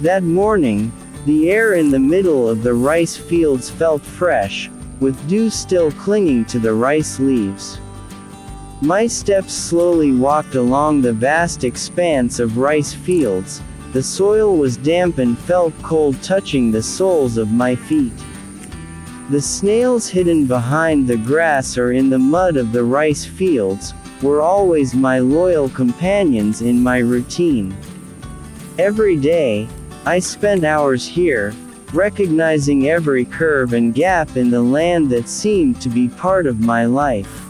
That morning, the air in the middle of the rice fields felt fresh, with dew still clinging to the rice leaves. My steps slowly walked along the vast expanse of rice fields. The soil was damp and felt cold, touching the soles of my feet. The snails hidden behind the grass or in the mud of the rice fields were always my loyal companions in my routine. Every day, I spent hours here, recognizing every curve and gap in the land that seemed to be part of my life.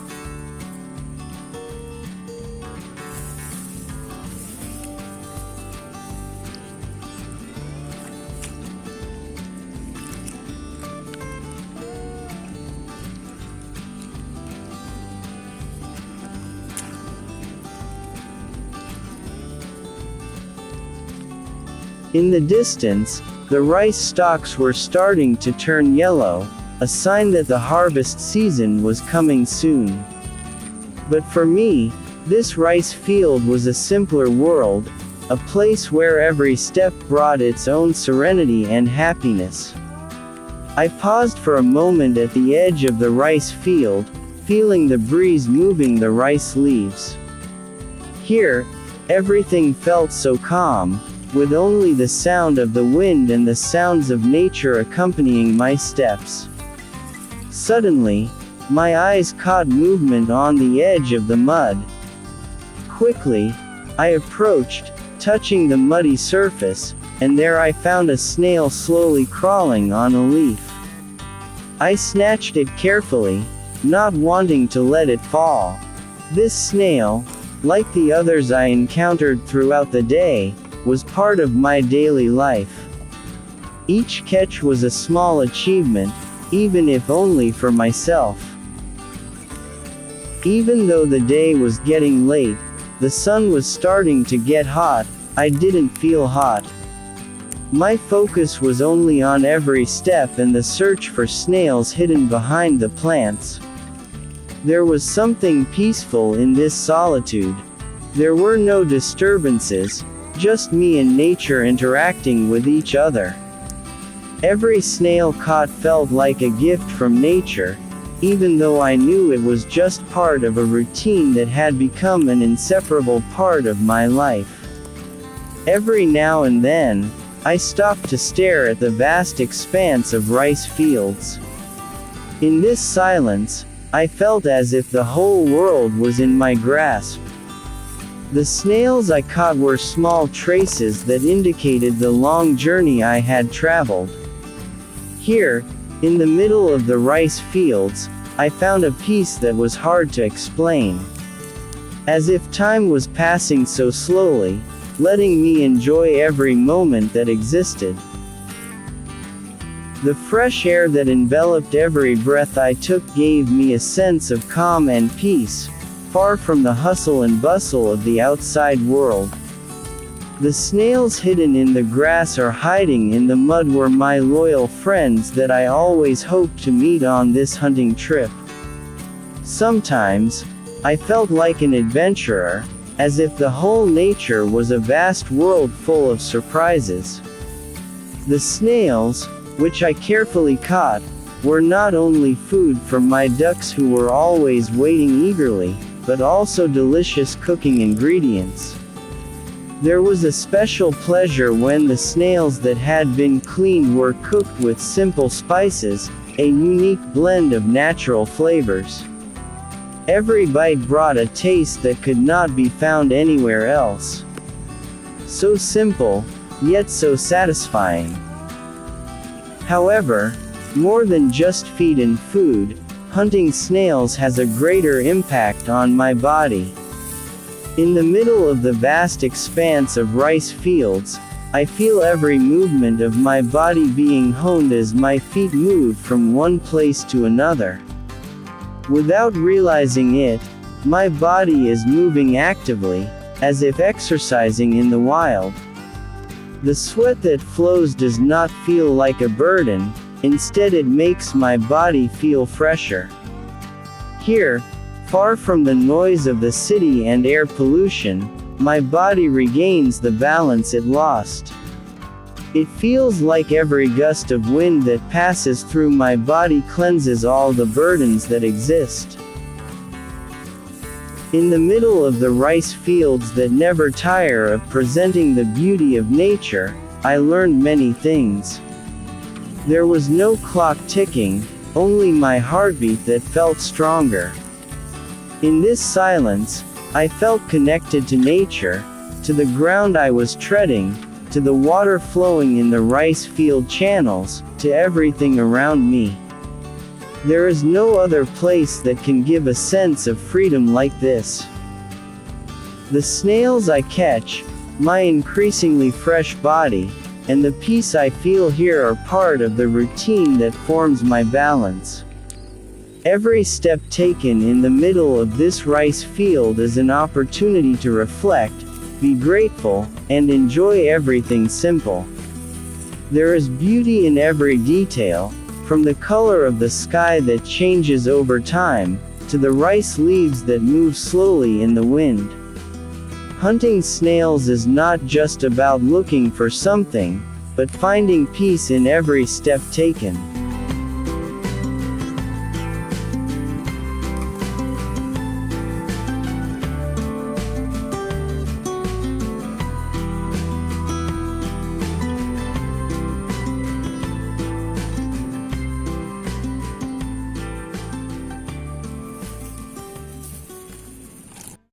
In the distance, the rice stalks were starting to turn yellow, a sign that the harvest season was coming soon. But for me, this rice field was a simpler world, a place where every step brought its own serenity and happiness. I paused for a moment at the edge of the rice field, feeling the breeze moving the rice leaves. Here, everything felt so calm, with only the sound of the wind and the sounds of nature accompanying my steps. Suddenly, my eyes caught movement on the edge of the mud. Quickly, I approached, touching the muddy surface, and there I found a snail slowly crawling on a leaf. I snatched it carefully, not wanting to let it fall. This snail, like the others I encountered throughout the day, was part of my daily life. Each catch was a small achievement, even if only for myself. Even though the day was getting late, the sun was starting to get hot, I didn't feel hot. My focus was only on every step and the search for snails hidden behind the plants. There was something peaceful in this solitude. There were no disturbances, just me and nature interacting with each other. Every snail caught felt like a gift from nature, even though I knew it was just part of a routine that had become an inseparable part of my life. Every now and then, I stopped to stare at the vast expanse of rice fields. In this silence, I felt as if the whole world was in my grasp. The snails I caught were small traces that indicated the long journey I had traveled. Here, in the middle of the rice fields, I found a peace that was hard to explain. As if time was passing so slowly, letting me enjoy every moment that existed. The fresh air that enveloped every breath I took gave me a sense of calm and peace, far from the hustle and bustle of the outside world. The snails hidden in the grass or hiding in the mud were my loyal friends that I always hoped to meet on this hunting trip. Sometimes, I felt like an adventurer, as if the whole nature was a vast world full of surprises. The snails, which I carefully caught, were not only food for my ducks who were always waiting eagerly, but also delicious cooking ingredients. There was a special pleasure when the snails that had been cleaned were cooked with simple spices, a unique blend of natural flavors. Every bite brought a taste that could not be found anywhere else. So simple, yet so satisfying. However, more than just feed and food, hunting snails has a greater impact on my body. In the middle of the vast expanse of rice fields, I feel every movement of my body being honed as my feet move from one place to another. Without realizing it, my body is moving actively, as if exercising in the wild. The sweat that flows does not feel like a burden, instead it makes my body feel fresher. Here, far from the noise of the city and air pollution, my body regains the balance it lost. It feels like every gust of wind that passes through my body cleanses all the burdens that exist. In the middle of the rice fields that never tire of presenting the beauty of nature, I learned many things. There was no clock ticking, only my heartbeat that felt stronger. In this silence, I felt connected to nature, to the ground I was treading, to the water flowing in the rice field channels, to everything around me. There is no other place that can give a sense of freedom like this. The snails I catch, my increasingly fresh body, and the peace I feel here are part of the routine that forms my balance. Every step taken in the middle of this rice field is an opportunity to reflect, be grateful, and enjoy everything simple. There is beauty in every detail, from the color of the sky that changes over time, to the rice leaves that move slowly in the wind. Hunting snails is not just about looking for something, but finding peace in every step taken.